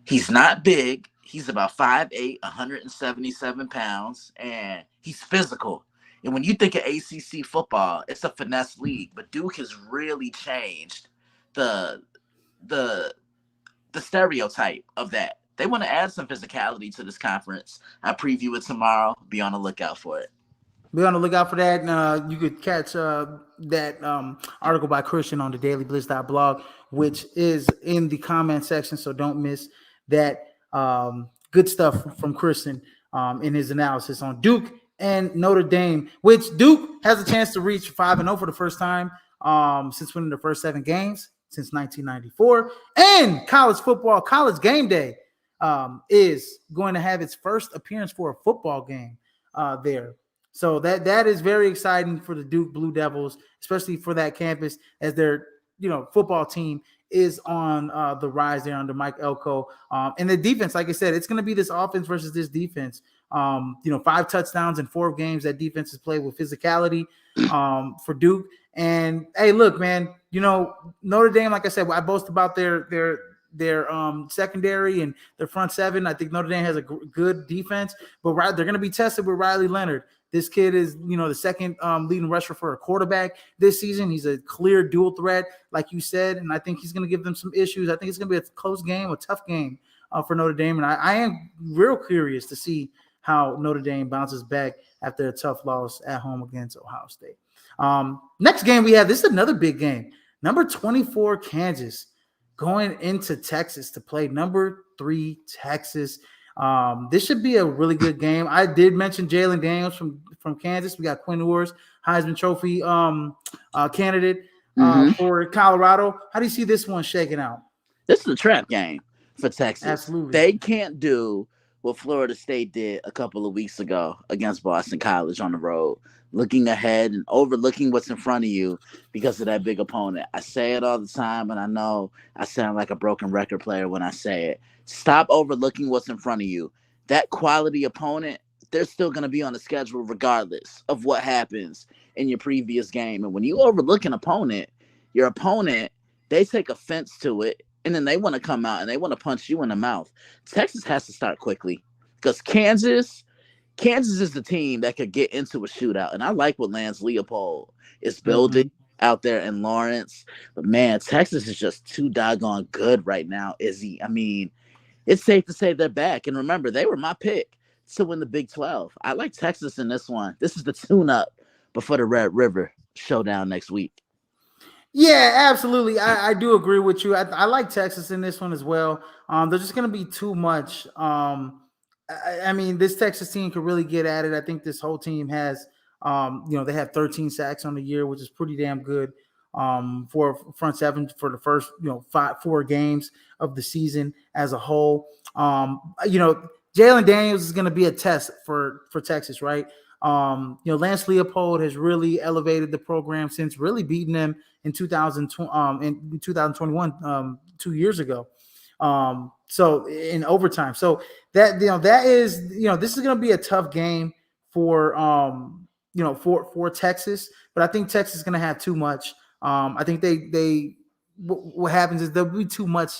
He's not big. He's about 5'8", 177 pounds, and he's physical. And when you think of ACC football, it's a finesse league. But Duke has really changed the the the stereotype of that. They want to add some physicality to this conference. I preview it tomorrow. Be on the lookout for it. Be on the lookout for that. And you could catch that article by Christian on the dailyblitz.blog, which is in the comment section. So don't miss that good stuff from Christian in his analysis on Duke and Notre Dame, which Duke has a chance to reach 5-0 for the first time since winning the first 7 games since 1994. And college football, college game day is going to have its first appearance for a football game there. So that is very exciting for the Duke Blue Devils, especially for that campus as their football team is on the rise there under Mike Elko. And the defense, like I said, it's going to be this offense versus this defense. 5 touchdowns in 4 games. That defense has played with physicality for Duke. And hey, look, man, Notre Dame, like I said, I boast about their secondary and their front 7. I think Notre Dame has a good defense, but they're going to be tested with Riley Leonard. This kid is, the second leading rusher for a quarterback this season. He's a clear dual threat, like you said, and I think he's going to give them some issues. I think it's going to be a close game, a tough game for Notre Dame, and I am real curious to see how Notre Dame bounces back after a tough loss at home against Ohio State. Next game we have, this is another big game. Number 24, Kansas, going into Texas to play number 3, Texas. This should be a really good game. I did mention Jalen Daniels from Kansas. We got Quinn Ewers, Heisman Trophy candidate for Colorado. How do you see this one shaking out? This is a trap game for Texas. Absolutely. They can't do what Florida State did a couple of weeks ago against Boston College on the road, looking ahead and overlooking what's in front of you because of that big opponent. I say it all the time, and I know I sound like a broken record player when I say it. Stop overlooking what's in front of you. That quality opponent, they're still going to be on the schedule regardless of what happens in your previous game. And when you overlook an opponent, your opponent, they take offense to it, and then they want to come out and they want to punch you in the mouth. Texas has to start quickly because Kansas is the team that could get into a shootout. And I like what Lance Leopold is building out there in Lawrence. But man, Texas is just too doggone good right now, Izzy. I mean, it's safe to say they're back. And remember, they were my pick to win the Big 12. I like Texas in this one. This is the tune-up before the Red River Showdown next week. Yeah, absolutely. I do agree with you. I like Texas in this one as well. There's just going to be too much. I mean, this Texas team could really get at it. I think this whole team has, they have 13 sacks on the year, which is pretty damn good for front seven for the first, 4 games of the season as a whole. Jalen Daniels is going to be a test for Texas, right? Lance Leopold has really elevated the program since really beating them in 2021, 2 years ago. So in overtime. So that is this is going to be a tough game for for Texas, but I think Texas is going to have too much. I think what happens is there'll be too much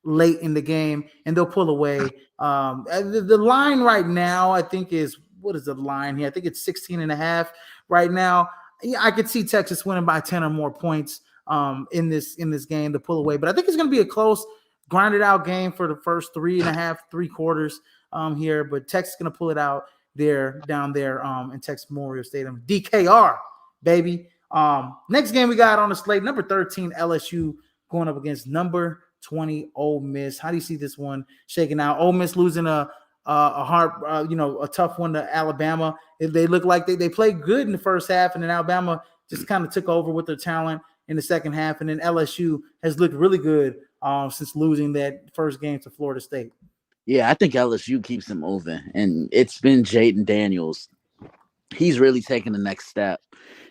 late in the game and they'll pull away. The line right now, I think is, what is the line here? I think it's 16.5 right now. Yeah, I could see Texas winning by 10 or more points in this game to pull away. But I think it's going to be a close, grinded out game for the first 3 quarters here. But Texas is going to pull it out down there in Texas Memorial Stadium. DKR, baby. Next game we got on the slate, number 13 LSU going up against number 20 Ole Miss. How do you see this one shaking out? Ole Miss losing a hard, a tough one to Alabama. They look like they played good in the first half, and then Alabama just kind of took over with their talent in the second half. And then LSU has looked really good since losing that first game to Florida State. Yeah, I think LSU keeps it moving, and it's been Jaden Daniels. He's really taking the next step,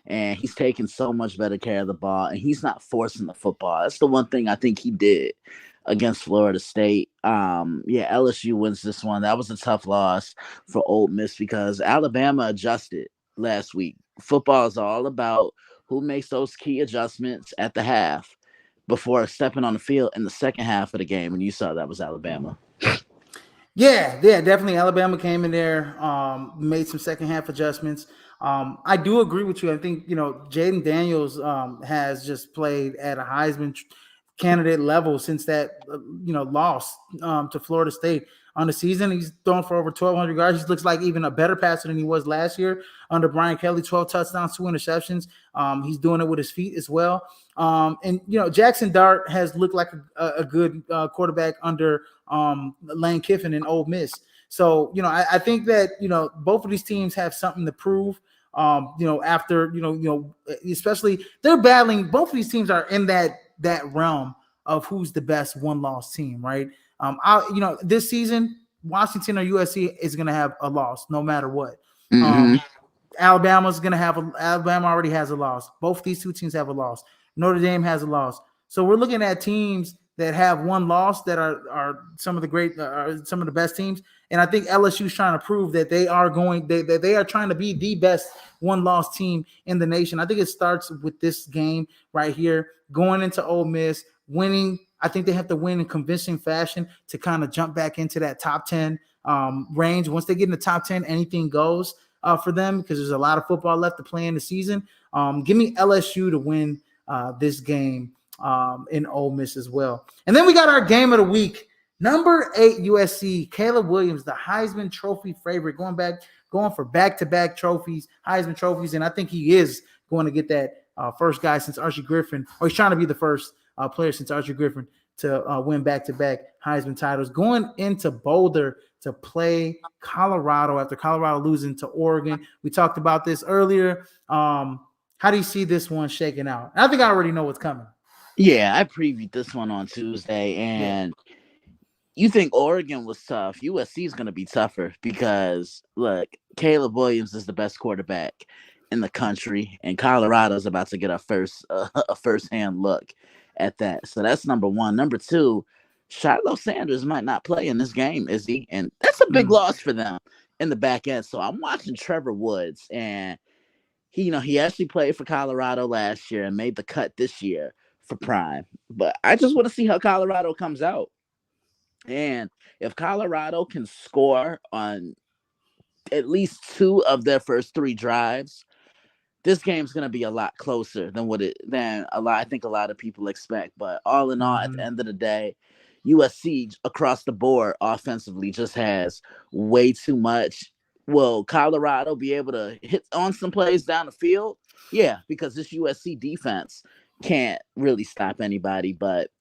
and he's taking so much better care of the ball, and he's not forcing the football. That's the one thing I think he did against Florida State. LSU wins this one. That was a tough loss for Ole Miss because Alabama adjusted last week. Football is all about who makes those key adjustments at the half before stepping on the field in the second half of the game, and you saw that was Alabama. Yeah, definitely. Alabama came in there, made some second half adjustments. I do agree with you. I think Jaden Daniels has just played at a Heisman candidate level since that loss to Florida State on the season. He's thrown for over 1,200 yards. He looks like even a better passer than he was last year under Brian Kelly. 12 touchdowns, 2 interceptions. He's doing it with his feet as well. Jackson Dart has looked like a good quarterback under Lane Kiffin and Ole Miss. So I think that both of these teams have something to prove. After especially they're battling. Both of these teams are in that realm of who's the best one-loss team, right? This season, Washington or USC is going to have a loss no matter what. Mm-hmm. Alabama already has a loss. Both these two teams have a loss. Notre Dame has a loss. So we're looking at teams that have one loss that are some of the best teams. And I think LSU is trying to prove that they are trying to be the best one-loss team in the nation. I think it starts with this game right here, going into Ole Miss, winning. I think they have to win in convincing fashion to kind of jump back into that top 10 range. Once they get in the top 10, anything goes for them because there's a lot of football left to play in the season. Give me LSU to win this game in Ole Miss as well. And then we got our game of the week. Number 8 USC, Caleb Williams, the Heisman Trophy favorite, going for back-to-back trophies, Heisman trophies, and I think he is going to get that first guy since Archie Griffin, or he's trying to be the first player since Archie Griffin to win back-to-back Heisman titles. Going into Boulder to play Colorado after Colorado losing to Oregon. We talked about this earlier. How do you see this one shaking out? I think I already know what's coming. Yeah, I previewed this one on Tuesday, and You think Oregon was tough? USC is going to be tougher because look, Caleb Williams is the best quarterback in the country, and Colorado's about to get a first hand look at that. So that's number one. Number two, Shiloh Sanders might not play in this game, is he? And that's a big loss for them in the back end. So I'm watching Trevor Woods, and he actually played for Colorado last year and made the cut this year for Prime. But I just want to see how Colorado comes out. And if Colorado can score on at least two of their first three drives, this game's going to be a lot closer than I think a lot of people expect. But all in all, at the end of the day, USC across the board offensively just has way too much. Will Colorado be able to hit on some plays down the field? Yeah, because this USC defense can't really stop anybody. But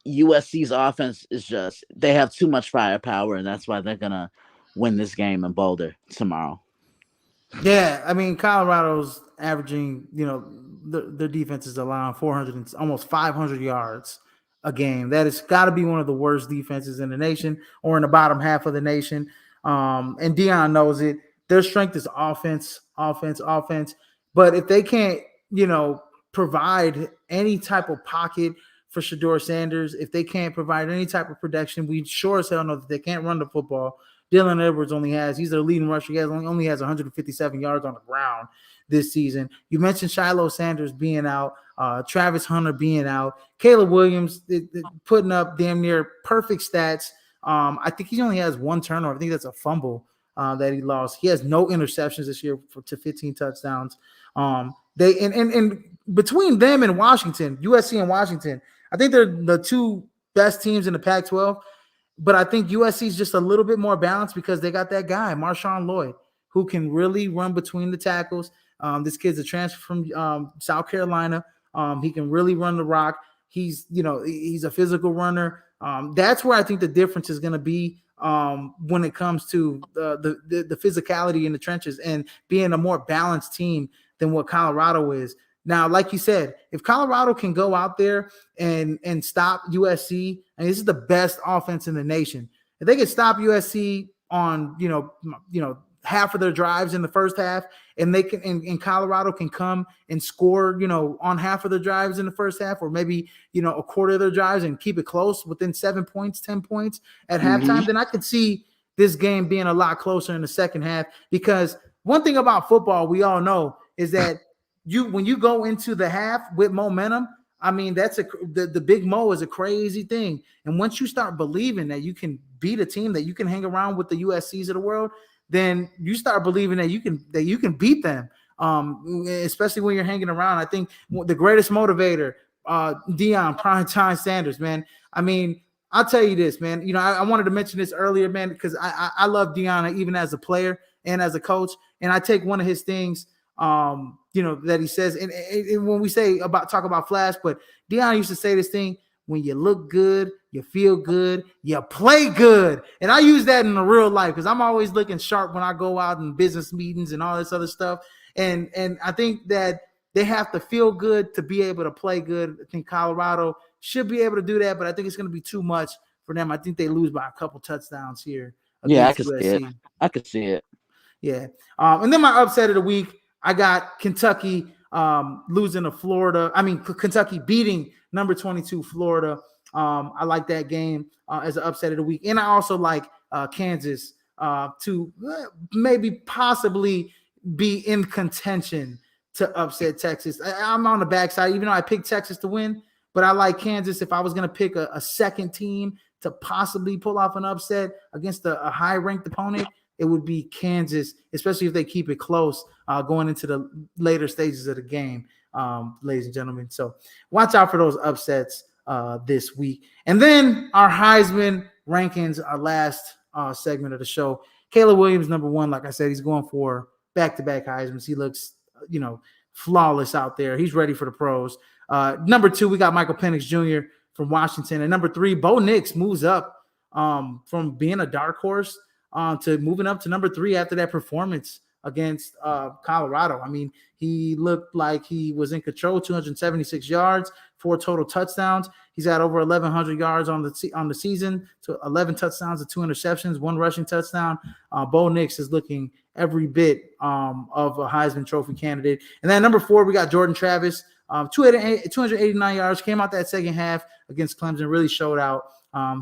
USC's offense is they have too much firepower, and that's why they're going to win this game in Boulder tomorrow. Yeah, I mean, Colorado's averaging, their defense is allowing 400 and almost 500 yards a game. That has got to be one of the worst defenses in the nation, or in the bottom half of the nation. And Dion knows it. Their strength is offense. But if they can't, provide any type of pocket for Shedeur Sanders, if they can't provide any type of protection, we sure as hell know that they can't run the football. Dylan Edwards he's their leading rusher. He only has 157 yards on the ground this season. You mentioned Shiloh Sanders being out, Travis Hunter being out, Caleb Williams putting up damn near perfect stats. I think he only has one turnover. I think that's a fumble that he lost. He has no interceptions this year to 15 touchdowns. They and between them and Washington, USC and Washington, I think they're the two best teams in the Pac-12. But I think USC is just a little bit more balanced because they got that guy, Marshawn Lloyd, who can really run between the tackles. This kid's a transfer from South Carolina. He can really run the rock. He's a physical runner. That's where I think the difference is going to be when it comes to the physicality in the trenches and being a more balanced team than what Colorado is. Now, like you said, if Colorado can go out there and stop USC, and this is the best offense in the nation, if they can stop USC on half of their drives in the first half, and they can and Colorado can come and score on half of their drives in the first half, or maybe a quarter of their drives and keep it close within 7 points, 10 points at halftime, then I could see this game being a lot closer in the second half. Because one thing about football we all know is that when you go into the half with momentum, I mean, the big mo is a crazy thing. And once you start believing that you can beat a team, that you can hang around with the USCs of the world, then you start believing that you can beat them. Especially when you're hanging around. I think the greatest motivator, Deion Primetime Sanders, man. I mean, I'll tell you this, man. I wanted to mention this earlier, man, because I love Deion even as a player and as a coach. And I take one of his things that he says, and when we talk about flash, but Deion used to say this thing: when you look good, you feel good, you play good. And I use that in the real life because I'm always looking sharp when I go out in business meetings and all this other stuff. And I think that they have to feel good to be able to play good. I think Colorado should be able to do that, but I think it's going to be too much for them. I think they lose by a couple touchdowns here. Yeah, I could see it. Yeah. And then my upset of the week, I got Kentucky losing to Florida. I mean, Kentucky beating number 22 Florida. I like that game as an upset of the week. And I also like Kansas to maybe possibly be in contention to upset Texas. I'm on the backside, even though I picked Texas to win, but I like Kansas. If I was going to pick a second team to possibly pull off an upset against a high-ranked opponent, it would be Kansas, especially if they keep it close going into the later stages of the game, ladies and gentlemen. So watch out for those upsets this week. And then our Heisman rankings, our last segment of the show. Caleb Williams, number one. Like I said, he's going for back-to-back Heismans. He looks, flawless out there. He's ready for the pros. Number two, we got Michael Penix Jr. from Washington. And number three, Bo Nix moves up from being a dark horse to moving up to number three after that performance against Colorado. I mean, he looked like he was in control. 276 yards, 4 total touchdowns. He's had over 1,100 yards on the season, to 11 touchdowns and 2 interceptions, 1 rushing touchdown. Bo Nix is looking every bit of a Heisman Trophy candidate. And then number 4, we got Jordan Travis. 289 yards, came out that second half against Clemson, really showed out.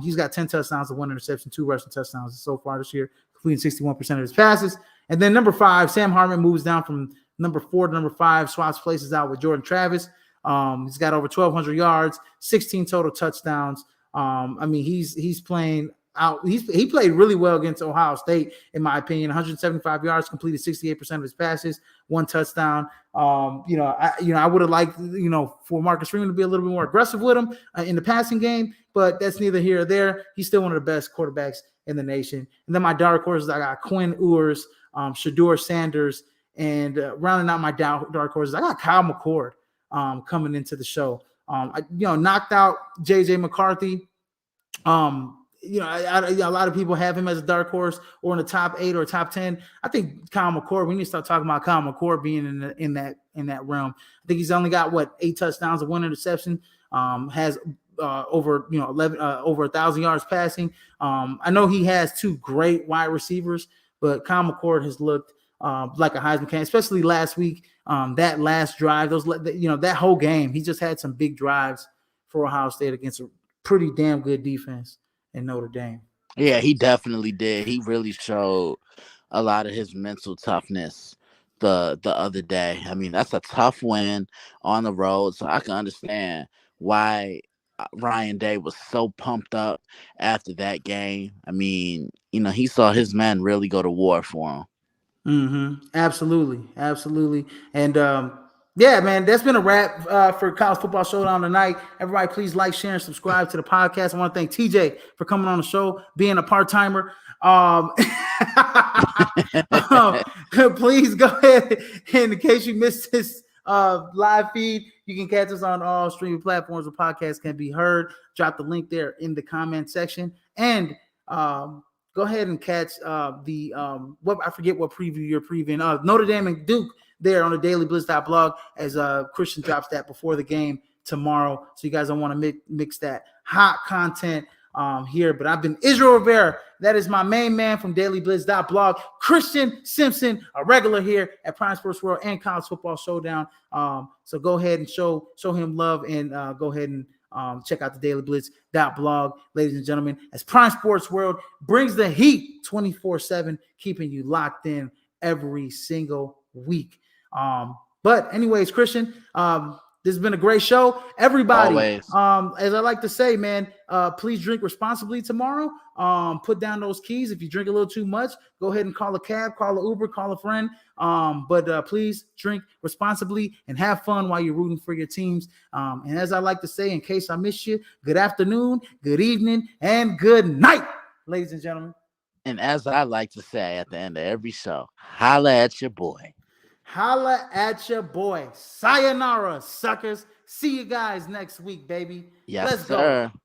He's got 10 touchdowns and 1 interception, 2 rushing touchdowns so far this year, completing 61% of his passes. And then number 5, Sam Hartman moves down from number 4 to number 5, swaps places out with Jordan Travis. He's got over 1,200 yards, 16 total touchdowns. I mean, he's playing out. He played really well against Ohio State, in my opinion. 175 yards, completed 68% of his passes, 1 touchdown. I would have liked, for Marcus Freeman to be a little bit more aggressive with him in the passing game, but that's neither here or there. He's still one of the best quarterbacks in the nation. And then my dark horses, I got Quinn Ewers, Shador Sanders, and rounding out my dark horses, I got Kyle McCord coming into the show. Knocked out J.J. McCarthy. A lot of people have him as a dark horse or in the top 8 or top 10. I think Kyle McCord, we need to start talking about Kyle McCord being in that realm. I think he's only got 8 touchdowns and 1 interception. Has over 1,000 yards passing. I know he has 2 great wide receivers, but Kyle McCord has looked like a Heisman candidate, especially last week. That last drive, that whole game, he just had some big drives for Ohio State against a pretty damn good defense in Notre Dame. Yeah, he definitely did. He really showed a lot of his mental toughness the other day. I mean, that's a tough win on the road, so I can understand why Ryan Day was so pumped up after that game. I mean, he saw his men really go to war for him. Absolutely. And yeah, man, that's been a wrap for College Football Showdown tonight. Everybody, please like, share, and subscribe to the podcast. I want to thank TJ for coming on the show, being a part-timer. Please go ahead, and in case you missed this live feed, you can catch us on all streaming platforms where podcasts can be heard. Drop the link there in the comment section. And go ahead and catch I forget what preview you're previewing. Notre Dame and Duke there on the dailyblitz.blog as Christian drops that before the game tomorrow. So you guys don't want to mix that hot content here. But I've been Israel Rivera. That is my main man from dailyblitz.blog. Christian Simpson, a regular here at Prime Sports World and College Football Showdown. So go ahead and show him love and go ahead and check out the dailyblitz.blog, ladies and gentlemen, as Prime Sports World brings the heat 24/7, keeping you locked in every single week. But anyways, Christian, this has been a great show. Everybody, as I like to say, man, please drink responsibly tomorrow. Put down those keys. If you drink a little too much, go ahead and call a cab, call an Uber, call a friend. But please drink responsibly and have fun while you're rooting for your teams. And as I like to say, in case I miss you, good afternoon, good evening, and good night, ladies and gentlemen. And as I like to say at the end of every show, holla at your boy. Holla at your boy. Sayonara, suckers. See you guys next week, baby. Yes, Let's sir. go.